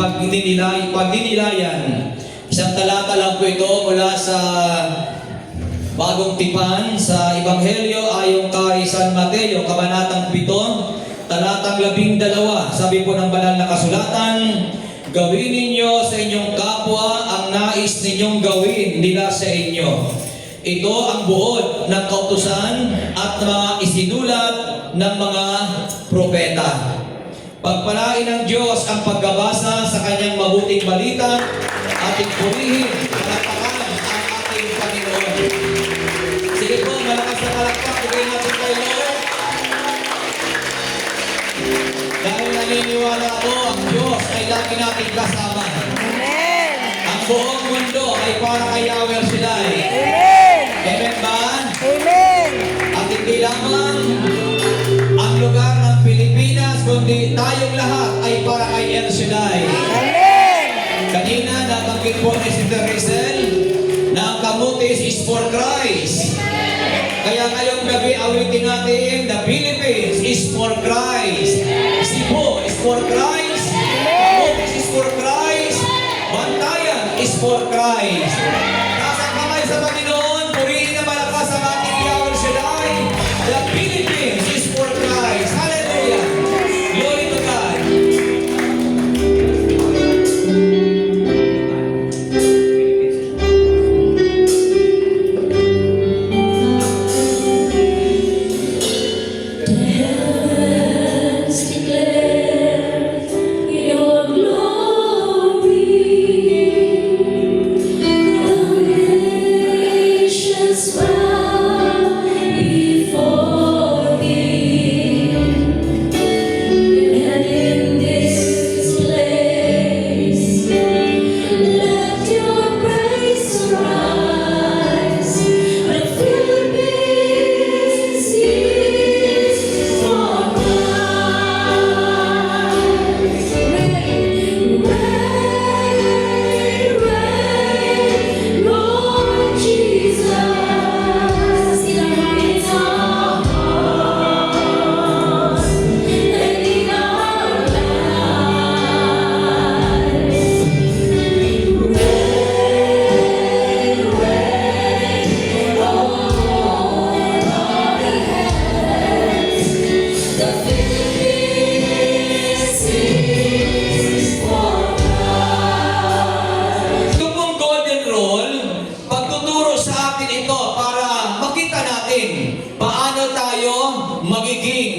pagdinilayan. Isang talata lang po ito mula sa Bagong Tipan sa Ebanghelyo ayon kay San Mateo, Kabanatang 7, talatang 12. Sabi po ng banal na kasulatan, gawin ninyo sa inyong kapwa ang nais ninyong gawin nila sa inyo. Ito ang buod ng kautusan at mga isinulat ng mga propeta. Pagpalain ng Diyos ang pagbabasa sa kanyang mabuting balita at purihin, palakpakan ang ating Panginoon. Sige po, malakas na palakpak, bigay natin kay Lord. Dahil naniniwala ako, ang Diyos ay lagi nating kasama. Amen. Ang buong mundo ay para kay Yahweh Shaddai. Amen. Amen ba? Amen. At hindi lamang ang lugar ng Pilipinas, kundi tayong lahat ay para kay El Shaddai. Amen. Kanina, nabanggit po ni Sister Rizel na ang kamutis is for Christ. Kaya ngayong gabi, awitin natin, the Philippines is for Christ. Cebu is for Christ. Kamutis is for Christ. Bantayan is for Christ. Nasa kamay sa Panginoon, purihin na malakas ang ating Yahweh Shaddai. The Philippines is for Christ. Hallelujah. Glory to God.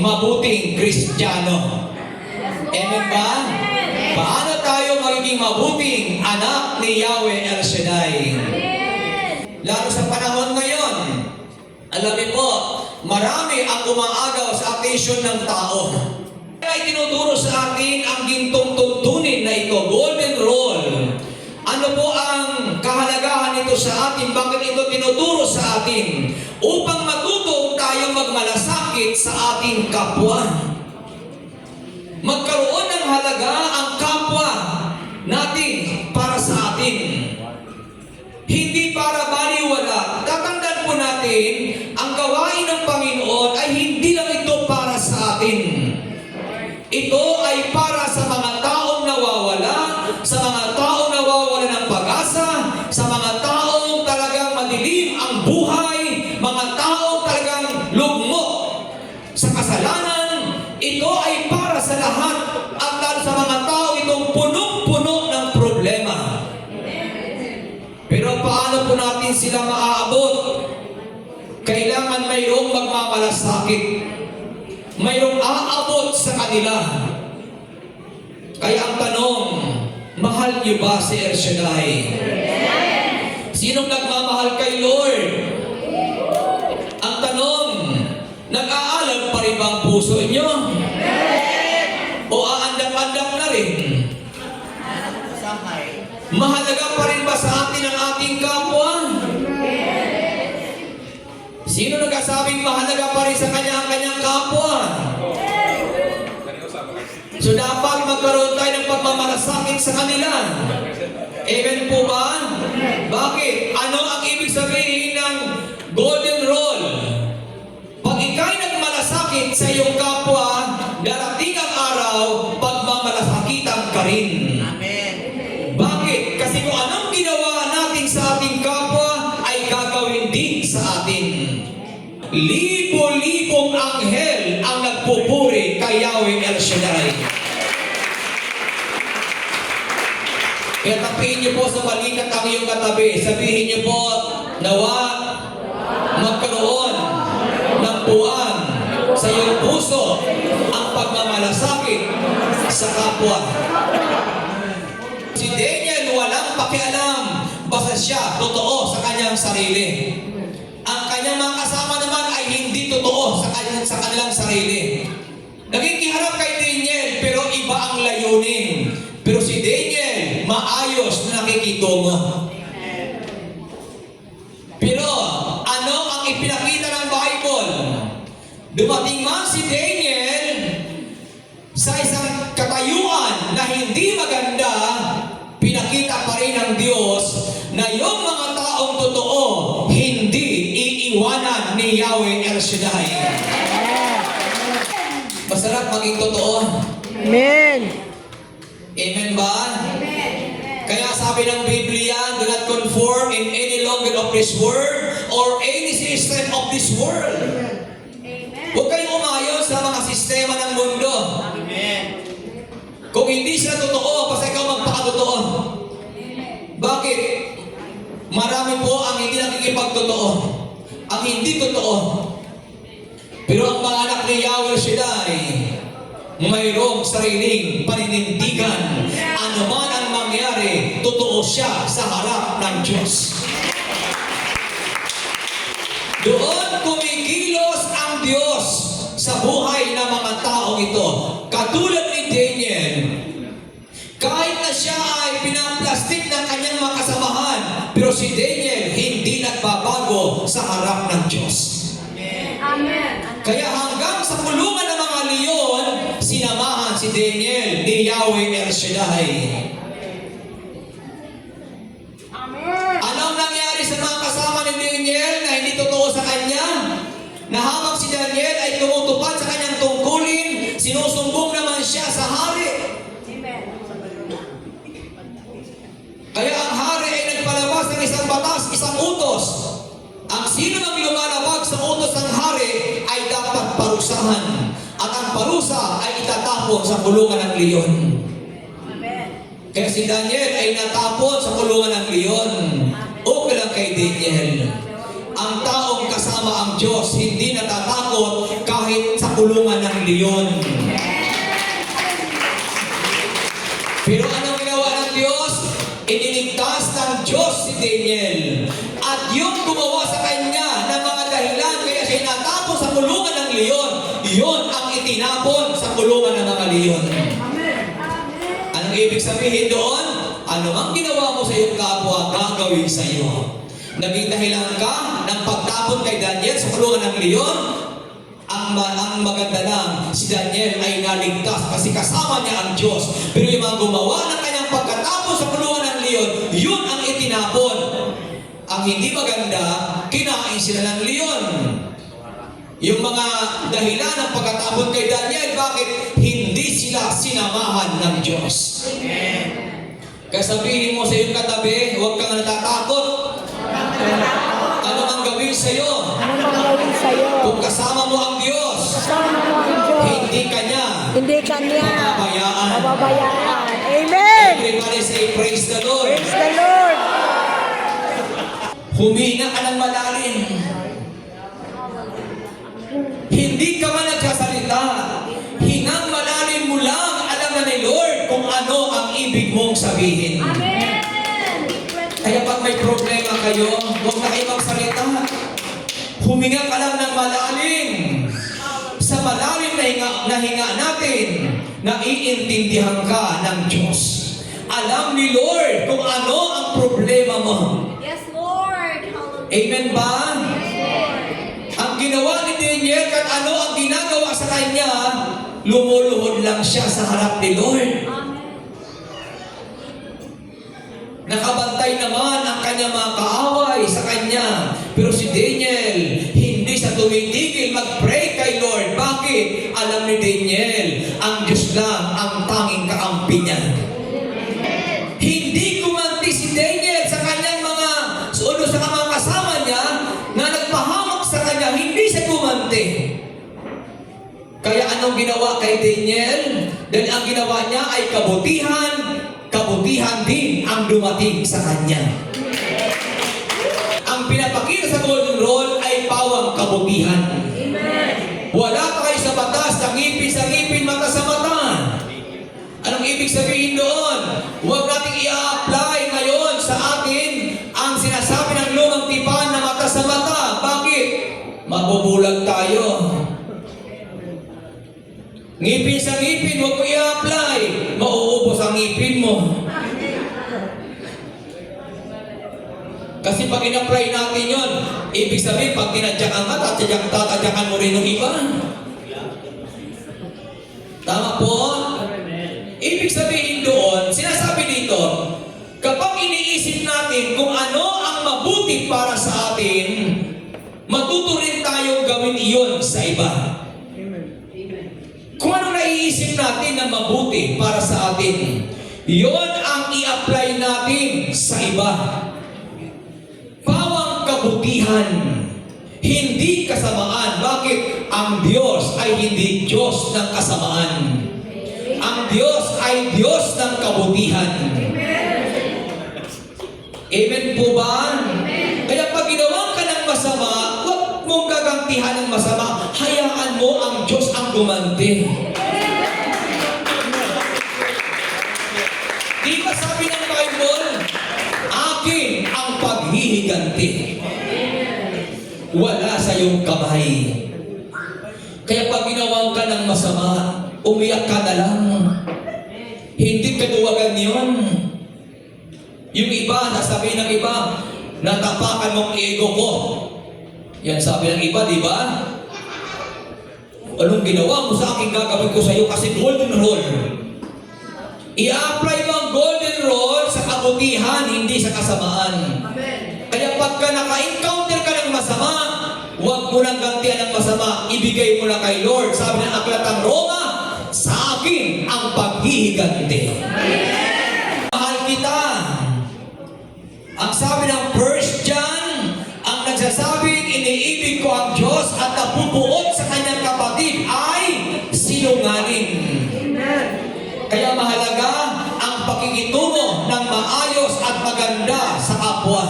Mabuting Kristiyano. Amen ba? Paano tayo magiging mabuting anak ni Yahweh El Shaddai? Lalo sa panahon ngayon, alam niyo po, marami ang umaagaw sa atensyon ng tao. Kaya itinuturo sa atin ang gintong tuntunin na ito, golden rule. Ano po ang kahalagahan nito sa atin? Bakit ito tinuturo sa atin? Upang matuto tayong magmalasakit sa ating kapwa. Magkaroon ng halaga ang kapwa natin para sa atin. Hindi para baliwala. Tatandaan po natin, ang gawain ng Panginoon ay hindi lang ito para sa atin. Ito ay para sa mga taong nawawala, sa mga taong nawawala ng pag-asa, sa mga taong talagang madilim ang buhay, mga taong talagang lugmok sa kasalanan. Ito ay para sa lahat at lalo sa mga tao itong punong-puno ng problema. Pero paano po natin sila maaabot? Kailangan mayroong magmamalasakit. Mayroong aabot sa kanila. Kaya ang tanong, mahal niyo ba si El Shaddai? Sinong nagmamahal kay Lord? Ang tanong, nag-aalam pa rin ba ang puso niyo? O aandam-andam na rin? Mahalaga pa rin ba sa atin ang ating kapwa? Sino nagkasabing mahalaga pa rin sa kanya ang kanyang kapwa? So dapat magkaroon tayo ng pagmamalasakit sa kanila. Amen po ba? Bakit? Ano ang ibig sabihin ng golden rule? Pag ikaw'y nagmalasakit sa iyong kapwa, darating ang araw, pagmamalasakitan ka rin. Amen. libo-libong anghel ang nagpupuri kay Yahweh El Shaddai. Kaya tapiin niyo po sa balikat ang iyong katabi. Sabihin niyo po, nawa magkaroon ng puwan sa iyong puso ang pagmamalasakit sa kapwa. Si Daniel walang pakialam, basta siya totoo sa kanyang sarili. Ang kanyang mga kasama naman ay hindi totoo sa kanilang sarili. Nakikiharap kay Daniel pero iba ang layunin. Pero si Daniel maayos na nakikitungo. Pero ano ang ipinakita ng Bible? Dumating man si Daniel sa isang katayuan na hindi maganda, pinakita pa rin ng Diyos na yung mga taong totoo hindi iiwanan ni Yahweh El Shaddai. Masarap maging totoo. Amen. Amen ba? Kaya sabi ng Biblia, do not conform in any longer of this world or any system of this world. Huwag kayong umayon sa mga sistema ng mundo. Kung hindi sila totoo, basta ikaw magpakatotoo. Bakit? Marami po ang hindi nakikipagtotoo. Ang hindi totoo. Pero ang mga anak ni Yahweh Shaddai, mayroong sariling paninindigan. Ano man ang mangyari, totoo siya sa harap ng Diyos. Doon kumikilos ang Diyos sa buhay ng mga taong ito. Katulad ni Daniel, kahit na siya ay pinaplastik ng kanyang mga kasamahan, pero si Daniel hindi nagbabago sa harap ng Diyos. Amen. Kaya hanggang sa kulungan ng mga leon, sinamahan si Daniel ni Yahweh El Shaddai. Amen. Ano ang nangyari sa mga kasama ni Daniel na hindi totoo sa kanya? Na habang si Daniel ay tumutupad sa kanyang tungkulin, sinusumbong naman siya sa hari. Amen. Kaya ang hari ay nagpalabas ng isang batas, isang utos. Ang sino mang lumalabag sa utos ng hari ay dapat parusahan. At ang parusa ay itatapon sa kulungan ng leon. Amen. Kaya si Daniel ay natapon sa kulungan ng leon. Okay lang kay Daniel. Ang taong kasama ang Diyos, hindi natatakot kahit sa kulungan ng leon. Pero anong ginawa ng Diyos? Iniligtas ng Diyos si Daniel. At yung gumawa sa kanya ng mga dahilan kaya siya natapon sa kulungan ng leon, yun ang itinapon sa kulungan ng mga leon. Anong ibig sabihin doon? Ano ang ginawa mo sa iyong kapwa, gagawin sa iyo. Naging dahilan ka ng pagtapon kay Daniel sa kulungan ng leon. Ang maganda lang, si Daniel ay naligtas kasi kasama niya ang Diyos. Pero yung mga gumawa ng kanyang pagkatapon sa kulungan ng leon, yun ang itinapon. Ang hindi maganda, kinain sila ng leon. Yung mga dahilan ng pagkatapon kay Daniel, bakit hindi sila sinamahan ng Diyos? Kaya sabihin mo sa iyong katabi, huwag kang natatakot. Ano ang gawin sa iyo? Ano mang gawin sa'yo? Kung kasama mo ang Diyos, Kasama mo ang Diyos. hindi ka niya Hindi kanya mababayaan. mababayaan. Amen. Everybody say, praise the Lord. Praise the Lord. Humina ka ng malalim. Hindi ka man nagsasalita. Hinang malalim mo lang, alam na ni Lord kung ano ang ibig mong sabihin. Amen. Kaya pag may problema kayo, huwag na kayo magsalita. Huminga ka lang ng malalim. Sa malalim na hinga natin, naiintindihan ka ng Diyos. Alam ni Lord kung ano ang problema mo. Yes, Lord. Hallelujah. Amen ba? Lord. Ang ginawa ni Daniel, kahit ano ang ginagawa sa kanya, lumuluhod lang siya sa harap ni Lord. Amen. Nakabantay naman ang kanyang mga kaaway sa kanya. Pero si Daniel, hindi sa tumitigil mag-pray kay Lord. Bakit? Alam ni Daniel, ang Diyos lang ang tanging kakampi niya. Hindi gumanti si Daniel sa kanyang mga sa mga kasama niya na nagpahamak sa kanya. Hindi siya Kaya anong ginawa kay Daniel? Dahil ang ginawa niya ay kabutihan, kabutihan din ang dumating sa kanya. Ang pinapakita sa golden rule ay pawang kabutihan. Wala pa kayo sa batas, sa ngipin, mata sa mata. Anong ibig sabihin doon? Huwag nating i-apply ngayon sa atin ang sinasabi ng lumang tipan na mata sa mata. Bakit? Mabubulag tayo. Ngipin sa ngipin, huwag mo i-apply. Mauubos ang ngipin mo. Kasi pag in-apply natin yun, ibig sabihin, pag tinadyakan ka, tatadyakan mo rin ng iba. Tama po? Ibig sabihin doon, sinasabi dito, kapag iniisip natin kung ano ang mabuti para sa atin, matuto rin tayong gawin iyon sa iba. Kung ano naiisip natin na mabuti para sa atin, iyon ang i-apply natin sa iba. Pawang kabutihan, hindi kasamaan. Bakit? Ang Diyos ay hindi Diyos ng kasamaan. Ang Diyos ay Diyos ng kabutihan. Amen po ba? Kaya pag ginawa ka ng masama, huwag mong gagantihan ng masama. Hayaan mo ang Diyos ang gumanti. Di ba sabi ng Bible, akin ang paghihiganti. Wala sa iyong kamay. Kaya pag ginawa ka ng masama, umiyak ka na lang. Hindi kaduwagan yun. Yung iba, nasabihin ng iba, natapakan mong ego ko. Yan sabi ng iba, di ba? Anong ginawa mo sa akin, gagawin ko sa iyo kasi golden rule. I-apply mo ang golden rule sa kabutihan, hindi sa kasamaan. Kaya pagka naka-encounter ka ng masama, huwag mo nang gantian ng masama, ibigay mo na kay Lord. Sabi ng aklatang Roma, sa akin ang paghihiganti. Mahal kita. Ang sabi ng 1 John, ang nagsasabing iniibig ko ang Diyos at napupuot sa kanyang kapatid ay sinungaling. Kaya mahalaga ang pakikitungo ng maayos at maganda sa kapwa.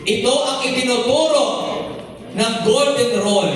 Ito ang itinuturo ng golden rule.